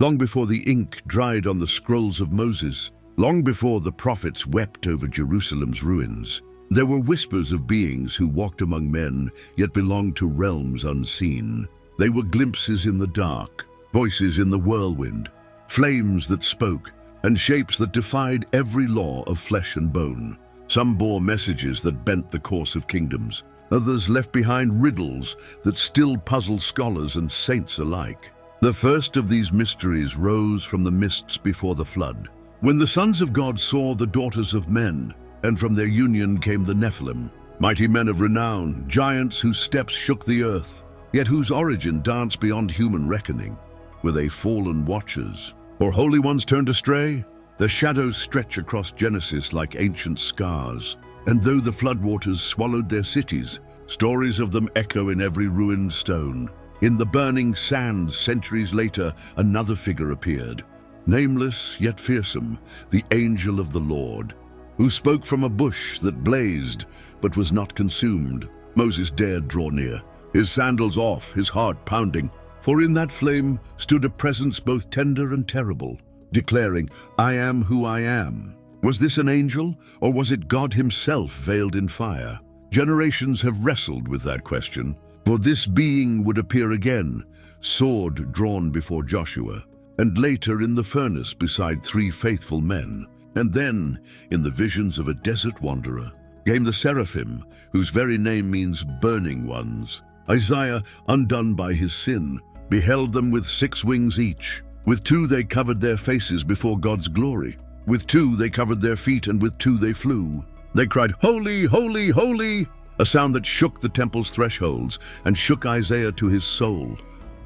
long before the ink dried on the scrolls of Moses, long before the prophets wept over Jerusalem's ruins. There were whispers of beings who walked among men, yet belonged to realms unseen. They were glimpses in the dark, voices in the whirlwind, flames that spoke, and shapes that defied every law of flesh and bone. Some bore messages that bent the course of kingdoms. Others left behind riddles that still puzzle scholars and saints alike. The first of these mysteries rose from the mists before the flood, when the sons of God saw the daughters of men, and from their union came the Nephilim, mighty men of renown, giants whose steps shook the earth, yet whose origin danced beyond human reckoning. Were they fallen watchers, or holy ones turned astray? The shadows stretch across Genesis like ancient scars, and though the floodwaters swallowed their cities, stories of them echo in every ruined stone. In the burning sands, centuries later, another figure appeared, nameless yet fearsome, the angel of the Lord, who spoke from a bush that blazed but was not consumed. Moses dared draw near, his sandals off, his heart pounding, for in that flame stood a presence both tender and terrible, declaring, "I am who I am." Was this an angel, or was it God himself veiled in fire? Generations have wrestled with that question, for this being would appear again, sword drawn before Joshua, and later in the furnace beside 3 faithful men. And then, in the visions of a desert wanderer, came the seraphim, whose very name means burning ones. Isaiah, undone by his sin, beheld them with 6 wings each. With 2 they covered their faces before God's glory. With 2 they covered their feet, and with 2 they flew. They cried, "Holy, holy, holy!" a sound that shook the temple's thresholds and shook Isaiah to his soul,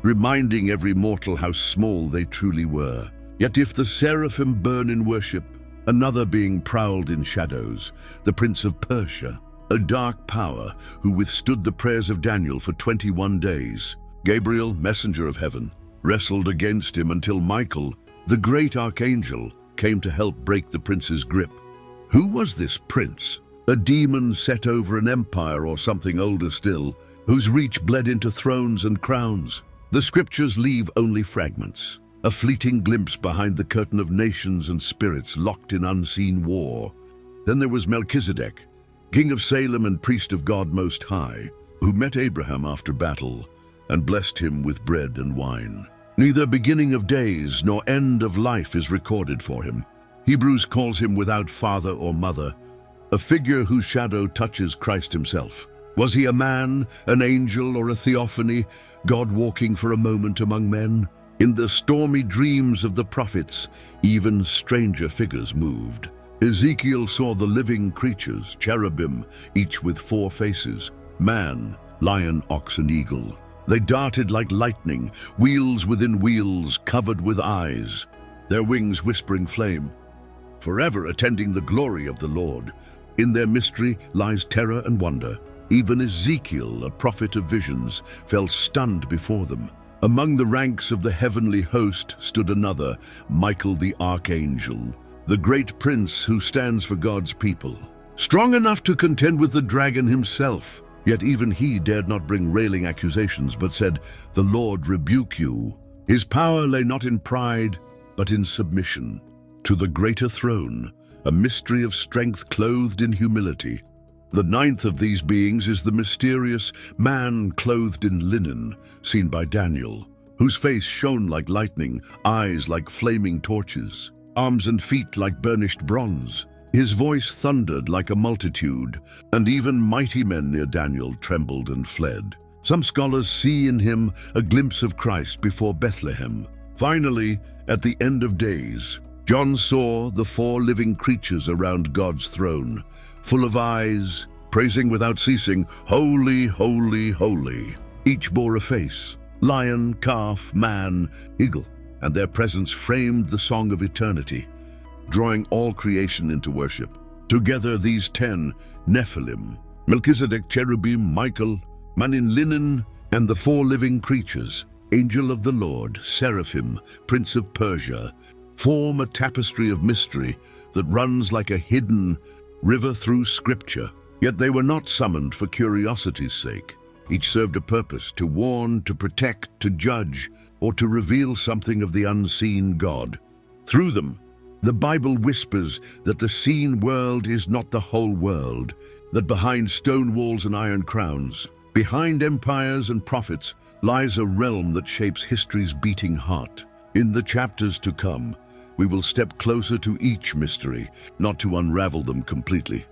reminding every mortal how small they truly were. Yet if the seraphim burn in worship, another being prowled in shadows, the prince of Persia, a dark power who withstood the prayers of Daniel for 21 days. Gabriel, messenger of heaven, wrestled against him until Michael, the great archangel, came to help break the prince's grip. Who was this prince? A demon set over an empire or something older still, whose reach bled into thrones and crowns. The scriptures leave only fragments, a fleeting glimpse behind the curtain of nations and spirits locked in unseen war. Then there was Melchizedek, king of Salem and priest of God Most High, who met Abraham after battle and blessed him with bread and wine. Neither beginning of days nor end of life is recorded for him. Hebrews calls him without father or mother, a figure whose shadow touches Christ himself. Was he a man, an angel, or a theophany, God walking for a moment among men? In the stormy dreams of the prophets, even stranger figures moved. Ezekiel saw the living creatures, cherubim, each with 4 faces, man, lion, ox, and eagle. They darted like lightning, wheels within wheels, covered with eyes, their wings whispering flame, forever attending the glory of the Lord. In their mystery lies terror and wonder. Even Ezekiel, a prophet of visions, fell stunned before them. Among the ranks of the heavenly host stood another, Michael the archangel, the great prince who stands for God's people, strong enough to contend with the dragon himself. Yet even he dared not bring railing accusations, but said, "The Lord rebuke you." His power lay not in pride, but in submission to the greater throne, a mystery of strength clothed in humility. The 9th of these beings is the mysterious man clothed in linen, seen by Daniel, whose face shone like lightning, eyes like flaming torches, arms and feet like burnished bronze. His voice thundered like a multitude, and even mighty men near Daniel trembled and fled. Some scholars see in him a glimpse of Christ before Bethlehem. Finally, at the end of days, John saw the 4 living creatures around God's throne, full of eyes, praising without ceasing, "Holy, holy, holy." Each bore a face, lion, calf, man, eagle, and their presence framed the song of eternity, drawing all creation into worship. Together these 10, Nephilim, Melchizedek, cherubim, Michael, man in linen, and the 4 living creatures, angel of the Lord, seraphim, prince of Persia, form a tapestry of mystery that runs like a hidden river through scripture. Yet they were not summoned for curiosity's sake. Each served a purpose, to warn, to protect, to judge. or to reveal something of the unseen God. Through them, the Bible whispers that the seen world is not the whole world, that behind stone walls and iron crowns, behind empires and prophets, lies a realm that shapes history's beating heart. In the chapters to come, we will step closer to each mystery, not to unravel them completely,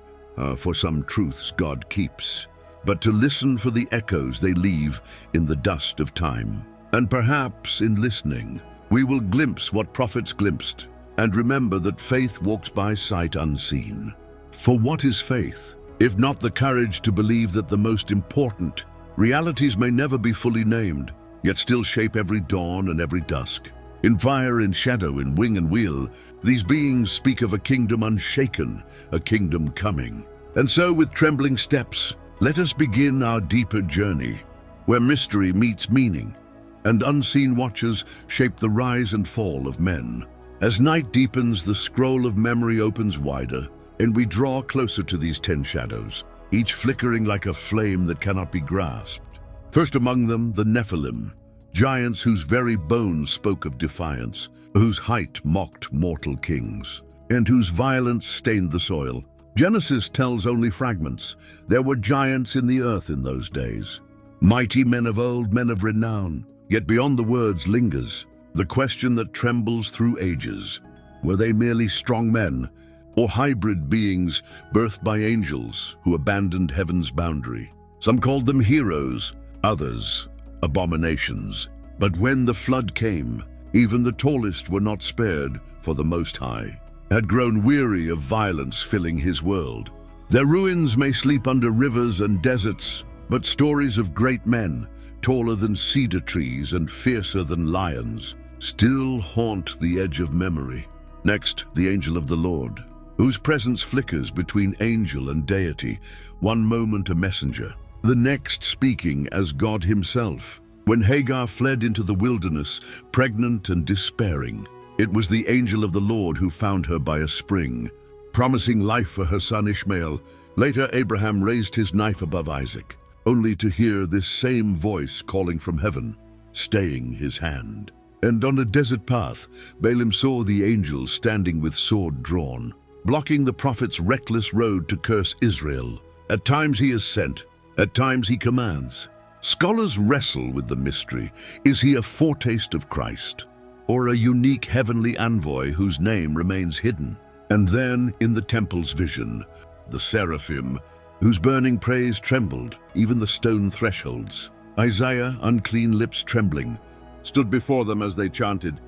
for some truths God keeps, but to listen for the echoes they leave in the dust of time. And perhaps in listening, we will glimpse what prophets glimpsed, and remember that faith walks by sight unseen. For what is faith, if not the courage to believe that the most important realities may never be fully named, yet still shape every dawn and every dusk? In fire, in shadow, in wing and wheel, these beings speak of a kingdom unshaken, a kingdom coming. And so, with trembling steps, let us begin our deeper journey, where mystery meets meaning, and unseen watchers shape the rise and fall of men. As night deepens, the scroll of memory opens wider, and we draw closer to these 10 shadows, each flickering like a flame that cannot be grasped. First among them, the Nephilim, giants whose very bones spoke of defiance, whose height mocked mortal kings, and whose violence stained the soil. Genesis tells only fragments. There were giants in the earth in those days, mighty men of old, men of renown. Yet beyond the words lingers the question that trembles through ages. Were they merely strong men, or hybrid beings birthed by angels who abandoned heaven's boundary? Some called them heroes, others abominations. But when the flood came, even the tallest were not spared, for the Most High had grown weary of violence filling his world. Their ruins may sleep under rivers and deserts, but stories of great men, taller than cedar trees and fiercer than lions, still haunt the edge of memory. Next, the angel of the Lord, whose presence flickers between angel and deity, one moment a messenger, the next speaking as God himself. When Hagar fled into the wilderness, pregnant and despairing, it was the angel of the Lord who found her by a spring, promising life for her son Ishmael. Later, Abraham raised his knife above Isaac, only to hear this same voice calling from heaven, staying his hand. And on a desert path, Balaam saw the angel standing with sword drawn, blocking the prophet's reckless road to curse Israel. At times he is sent, at times he commands. Scholars wrestle with the mystery. Is he a foretaste of Christ, or a unique heavenly envoy whose name remains hidden? And then, in the temple's vision, the seraphim, whose burning praise trembled even the stone thresholds. Isaiah, unclean lips trembling, stood before them as they chanted,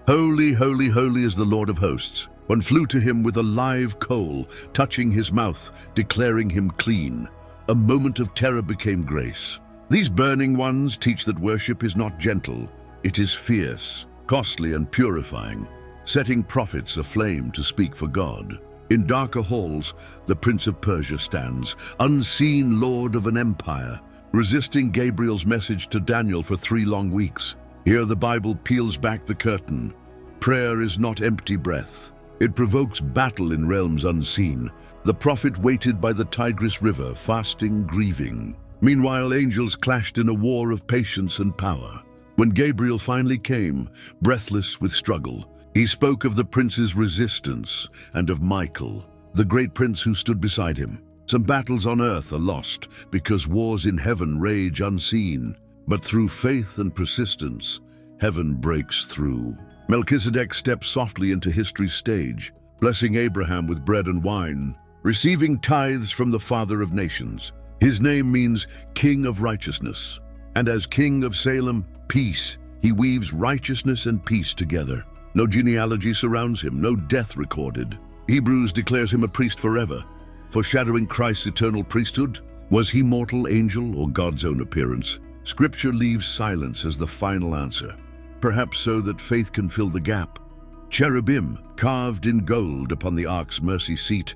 "Holy, holy, holy is the Lord of hosts." One flew to him with a live coal, touching his mouth, declaring him clean. A moment of terror became grace. These burning ones teach that worship is not gentle, it is fierce, costly and purifying, setting prophets aflame to speak for God. In darker halls, the Prince of Persia stands, unseen lord of an empire, resisting Gabriel's message to Daniel for 3 long weeks. Here the Bible peels back the curtain. Prayer is not empty breath. It provokes battle in realms unseen. The prophet waited by the Tigris River, fasting, grieving. Meanwhile, angels clashed in a war of patience and power. When Gabriel finally came, breathless with struggle, he spoke of the prince's resistance and of Michael, the great prince who stood beside him. Some battles on earth are lost because wars in heaven rage unseen. But through faith and persistence, heaven breaks through. Melchizedek steps softly into history's stage, blessing Abraham with bread and wine, receiving tithes from the Father of nations. His name means King of Righteousness. And as King of Salem, peace, he weaves righteousness and peace together. No genealogy surrounds him, no death recorded. Hebrews declares him a priest forever, foreshadowing Christ's eternal priesthood. Was he mortal, angel, or God's own appearance? Scripture leaves silence as the final answer, perhaps so that faith can fill the gap. Cherubim, carved in gold upon the ark's mercy seat,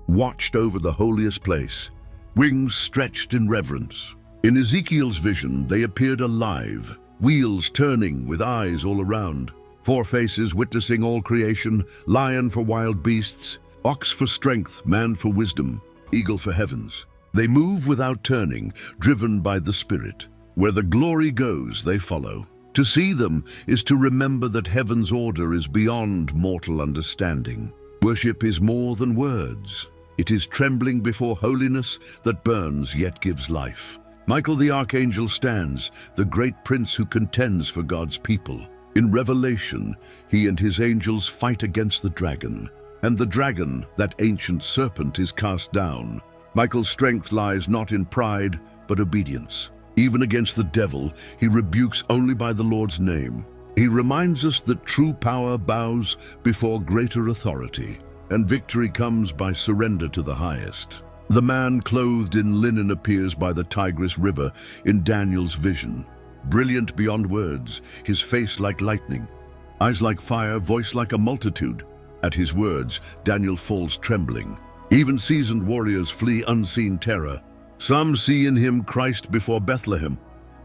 watched over the holiest place, wings stretched in reverence. In Ezekiel's vision, they appeared alive, wheels turning with eyes all around. 4 faces witnessing all creation, lion for wild beasts, ox for strength, man for wisdom, eagle for heavens. They move without turning, driven by the Spirit. Where the glory goes, they follow. To see them is to remember that heaven's order is beyond mortal understanding. Worship is more than words. It is trembling before holiness that burns yet gives life. Michael the archangel stands, the great prince who contends for God's people. In Revelation, he and his angels fight against the dragon. And the dragon, that ancient serpent, is cast down. Michael's strength lies not in pride, but obedience. Even against the devil, he rebukes only by the Lord's name. He reminds us that true power bows before greater authority, and victory comes by surrender to the highest. The man clothed in linen appears by the Tigris River in Daniel's vision. Brilliant beyond words, his face like lightning, eyes like fire, voice like a multitude. At his words, Daniel falls trembling. Even seasoned warriors flee unseen terror. Some see in him Christ before Bethlehem,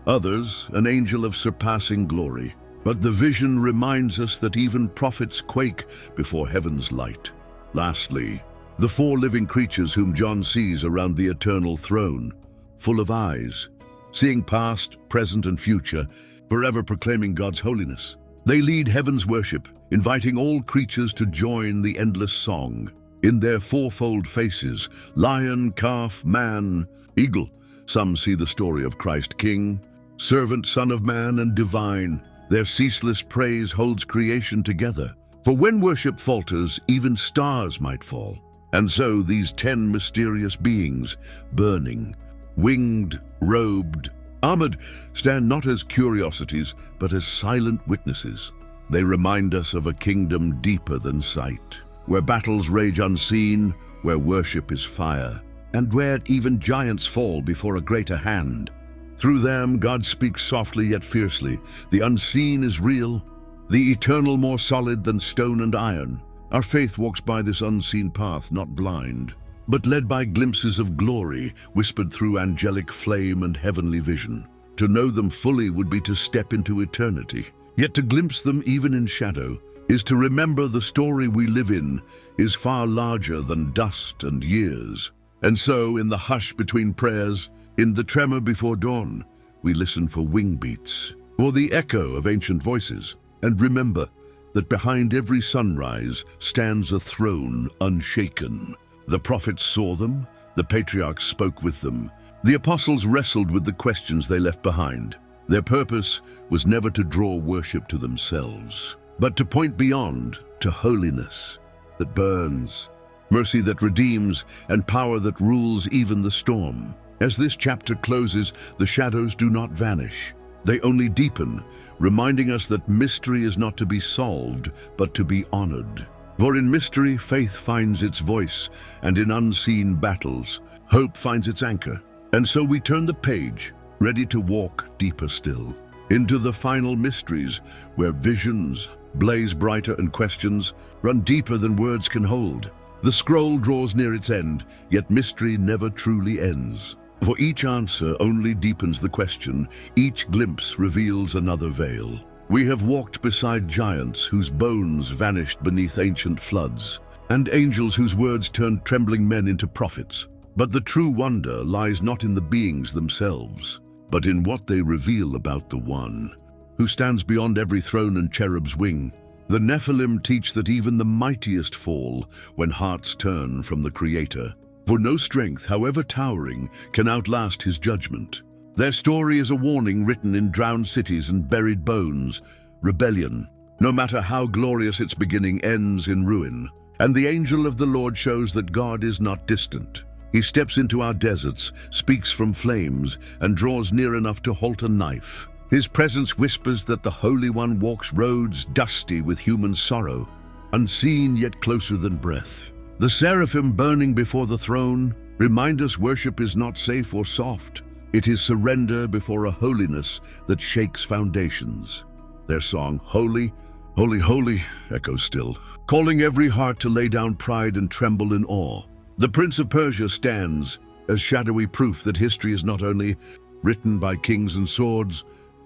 others an angel of surpassing glory. But the vision reminds us that even prophets quake before heaven's light. Lastly, the four living creatures whom John sees around the eternal throne, full of eyes, seeing past, present, and future, forever proclaiming God's holiness. They lead heaven's worship, inviting all creatures to join the endless song. In their fourfold faces, lion, calf, man, eagle, some see the story of Christ King, servant, Son of Man, and divine. Their ceaseless praise holds creation together. For when worship falters, even stars might fall. And so these 10 mysterious beings, burning, winged, robed, armored, stand not as curiosities, but as silent witnesses. They remind us of a kingdom deeper than sight, where battles rage unseen, where worship is fire, and where even giants fall before a greater hand. Through them, God speaks softly yet fiercely. The unseen is real, the eternal more solid than stone and iron. Our faith walks by this unseen path, not blind, but led by glimpses of glory, whispered through angelic flame and heavenly vision. To know them fully would be to step into eternity, yet to glimpse them even in shadow is to remember the story we live in is far larger than dust and years. And so, in the hush between prayers, in the tremor before dawn, we listen for wing beats, for the echo of ancient voices, and remember that behind every sunrise stands a throne unshaken. The prophets saw them, the patriarchs spoke with them, the apostles wrestled with the questions they left behind. Their purpose was never to draw worship to themselves, but to point beyond to holiness that burns, mercy that redeems, and power that rules even the storm. As this chapter closes, the shadows do not vanish. They only deepen, reminding us that mystery is not to be solved, but to be honored. For in mystery, faith finds its voice, and in unseen battles, hope finds its anchor. And so we turn the page, ready to walk deeper still, into the final mysteries, where visions blaze brighter and questions run deeper than words can hold. The scroll draws near its end, yet mystery never truly ends. For each answer only deepens the question, each glimpse reveals another veil. We have walked beside giants whose bones vanished beneath ancient floods, and angels whose words turned trembling men into prophets. But the true wonder lies not in the beings themselves, but in what they reveal about the One, who stands beyond every throne and cherub's wing. The Nephilim teach that even the mightiest fall when hearts turn from the Creator. For no strength, however towering, can outlast his judgment. Their story is a warning written in drowned cities and buried bones. Rebellion, no matter how glorious its beginning, ends in ruin. And the angel of the Lord shows that God is not distant. He steps into our deserts, speaks from flames, and draws near enough to halt a knife. His presence whispers that the Holy One walks roads dusty with human sorrow, unseen yet closer than breath. The seraphim burning before the throne remind us worship is not safe or soft. It is surrender before a holiness that shakes foundations. Their song, Holy, Holy, Holy, echoes still, calling every heart to lay down pride and tremble in awe. The Prince of Persia stands as shadowy proof that history is not only written by kings and swords,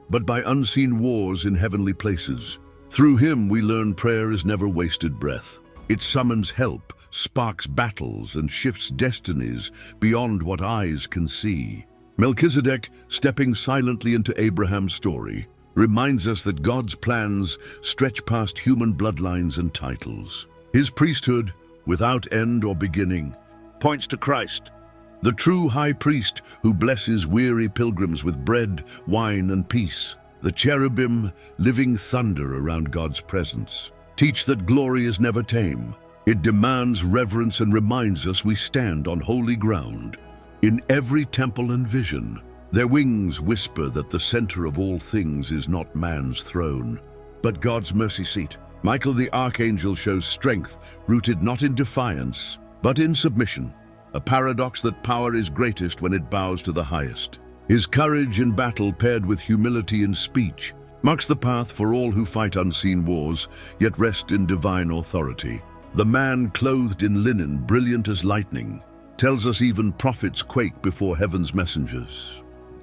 but by unseen wars in heavenly places. Through him we learn prayer is never wasted breath. It summons help, sparks battles, and shifts destinies beyond what eyes can see. Melchizedek, stepping silently into Abraham's story, reminds us that God's plans stretch past human bloodlines and titles. His priesthood, without end or beginning, points to Christ, the true high priest who blesses weary pilgrims with bread, wine, and peace. The cherubim, living thunder around God's presence, teach that glory is never tame. It demands reverence and reminds us we stand on holy ground. In every temple and vision, their wings whisper that the center of all things is not man's throne, but God's mercy seat. Michael the archangel shows strength rooted not in defiance, but in submission, a paradox that power is greatest when it bows to the highest. His courage in battle paired with humility in speech marks the path for all who fight unseen wars, yet rest in divine authority. The man clothed in linen, brilliant as lightning, tells us even prophets quake before heaven's messengers.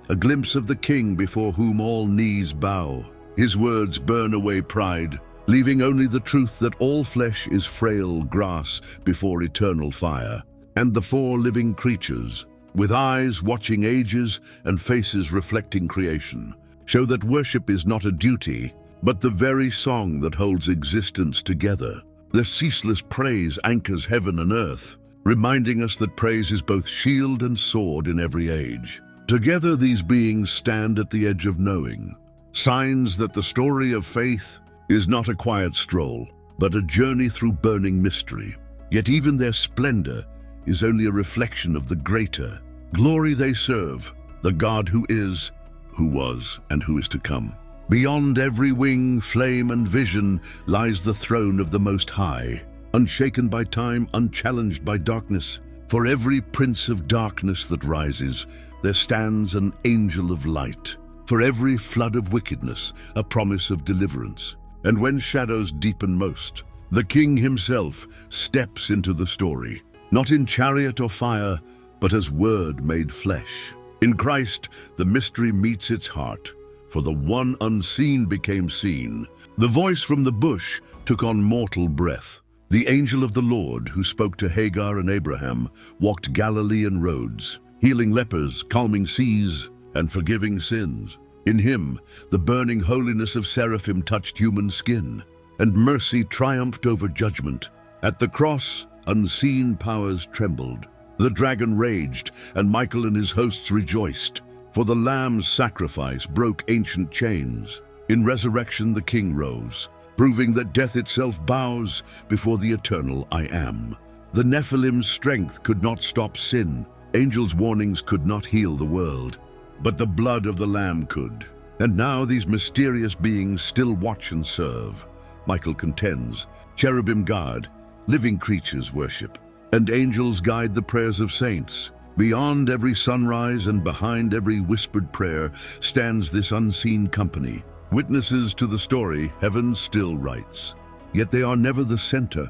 A glimpse of the king before whom all knees bow. His words burn away pride, leaving only the truth that all flesh is frail grass before eternal fire. And the four living creatures, with eyes watching ages and faces reflecting creation, show that worship is not a duty, but the very song that holds existence together. Their ceaseless praise anchors heaven and earth, reminding us that praise is both shield and sword in every age. Together these beings stand at the edge of knowing, signs that the story of faith is not a quiet stroll, but a journey through burning mystery. Yet even their splendor is only a reflection of the greater glory they serve, the God who is, who was, and who is to come. Beyond every wing, flame, and vision lies the throne of the Most High, unshaken by time, unchallenged by darkness. For every prince of darkness that rises, there stands an angel of light. For every flood of wickedness, a promise of deliverance. And when shadows deepen most, the King himself steps into the story, not in chariot or fire, but as Word made flesh. In Christ, the mystery meets its heart, for the one unseen became seen. The voice from the bush took on mortal breath. The angel of the Lord, who spoke to Hagar and Abraham, walked Galilean roads, healing lepers, calming seas, and forgiving sins. In him, the burning holiness of seraphim touched human skin, and mercy triumphed over judgment. At the cross, unseen powers trembled. The dragon raged, and Michael and his hosts rejoiced, for the Lamb's sacrifice broke ancient chains. In resurrection the King rose, proving that death itself bows before the eternal I Am. The Nephilim's strength could not stop sin. Angels' warnings could not heal the world, but the blood of the Lamb could. And now these mysterious beings still watch and serve. Michael contends, cherubim guard, living creatures worship, and angels guide the prayers of saints. Beyond every sunrise and behind every whispered prayer stands this unseen company, witnesses to the story heaven still writes. Yet they are never the center.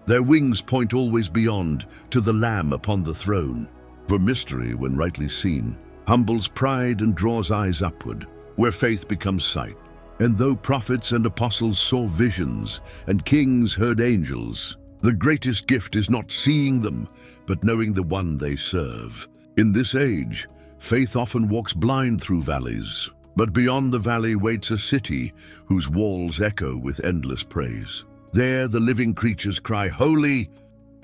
Their wings point always beyond, to the Lamb upon the throne. For mystery, when rightly seen, humbles pride and draws eyes upward, where faith becomes sight. And though prophets and apostles saw visions, and kings heard angels, the greatest gift is not seeing them, but knowing the one they serve. In this age, faith often walks blind through valleys, but beyond the valley waits a city whose walls echo with endless praise. There the living creatures cry, "Holy!"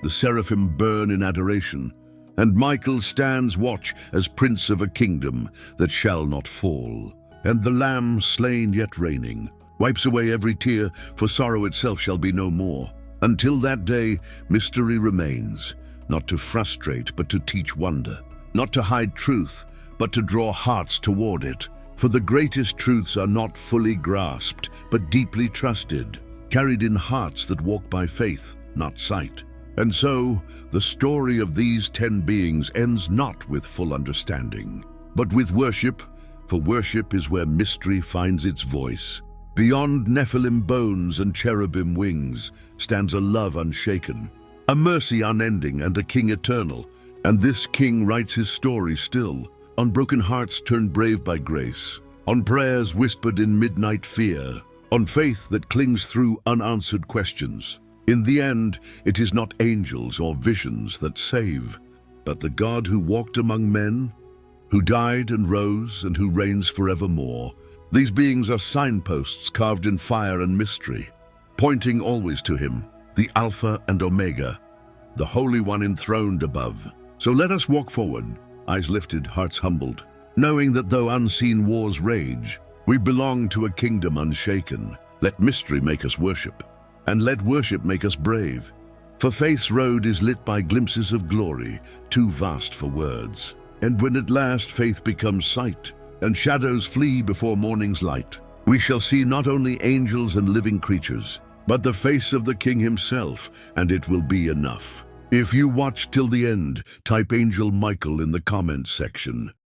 The seraphim burn in adoration, and Michael stands watch as prince of a kingdom that shall not fall. And the Lamb, slain yet reigning, wipes away every tear, for sorrow itself shall be no more. Until that day, mystery remains, not to frustrate, but to teach wonder, not to hide truth, but to draw hearts toward it. For the greatest truths are not fully grasped, but deeply trusted, carried in hearts that walk by faith, not sight. And so, the story of these 10 beings ends not with full understanding, but with worship, for worship is where mystery finds its voice. Beyond Nephilim bones and cherubim wings stands a love unshaken, a mercy unending, and a king eternal. And this king writes his story still, on broken hearts turned brave by grace, on prayers whispered in midnight fear, on faith that clings through unanswered questions. In the end, it is not angels or visions that save, but the God who walked among men, who died and rose, and who reigns forevermore. These beings are signposts carved in fire and mystery, pointing always to him, the Alpha and Omega, the Holy One enthroned above. So let us walk forward, eyes lifted, hearts humbled, knowing that though unseen wars rage, we belong to a kingdom unshaken. Let mystery make us worship, and let worship make us brave. For faith's road is lit by glimpses of glory, too vast for words. And when at last faith becomes sight, and shadows flee before morning's light, we shall see not only angels and living creatures, but the face of the King himself, and it will be enough. If you watch till the end, type Angel Michael in the comments section.